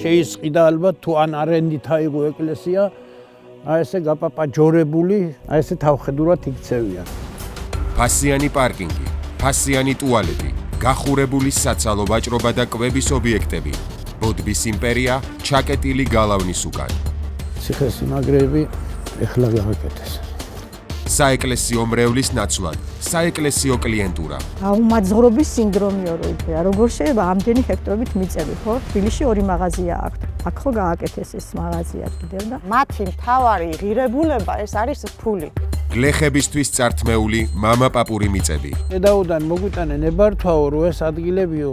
შეისყიდა ალბათ თუ ან არენდით აიღო ეკლესია, ესე გაპაპაჯორებული, ესე თავხედურად იქცევიან. ფასიანი პარკინგი, ფასიანი ტუალეტი, გახურებული საცალო ვაჭრობა და კვების ობიექტები. ბოდბის იმპერია ჩაკეტილი გალავნის უკან. ციხესიმაგრეები ეხლა გააკეთეს. საეკლესიო მრევლის ნაცვლად, საეკლესიო კლიენტურა. აუმაძღრობის სინდრომიო რო იფრია. როგორ შეიძლება ამდენი ჰექტორობით მიწები, ხო? თბილისში 2 მაღაზია აქვს. აქ ხო გააკეთეს ეს მაღაზია კიდევ და მათი მთავარი ღირებულება ეს არის ფული. გლეხებისთვის წართმეული მამაპაპური მიწები. დედაუდან მოგვიტანენ ებართვაო, რომ ეს ადგილებიო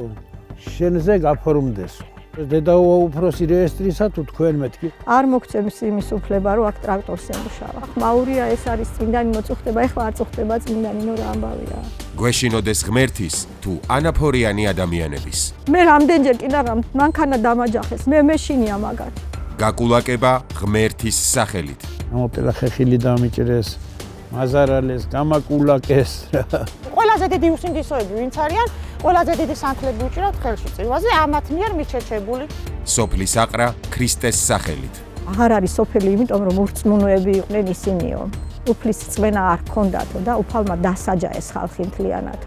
შენზე გაფორმდეს. დედაუა უფროსი რეესტრისა თუ თქვენ მეთქი? არ მოგცემს იმის უფლება, რომ აქ ტრაქტორს ემუშავა. მაურია ეს არის წმინდანი მოწუხდება, ეხლა არ წუხდება წმინდანი, ნუ რა ამბავია. გვეშინოდეს ღმერთის თუ ანაფორიანი ადამიანების. მე რამდენჯერ კიდე მანქანა დამაჯახეს, მე მეშინია მაგათ. გაკულაკება ღმერთის სახელით. ამოპელა ხეხილი დამიჭრეს, მაზარალეს, გამაკულაკეს. ყველაზე დიდი უსინდისოები ვინც არიან, ყველაზე დიდი სანთლები უჭირავთ ხელში წივაზე, ამათ მიერ მიჩეჩებული. სოფლის აყრა ქრისტეს სახელით. აღარ არის სოფელი, იმიტომ რომ ურწმუნოები იყვნენ ისინიო. უფლის წმენა არ ჰქონდათო და უფალმა დასაჯა ეს ხალხი მთლიანად.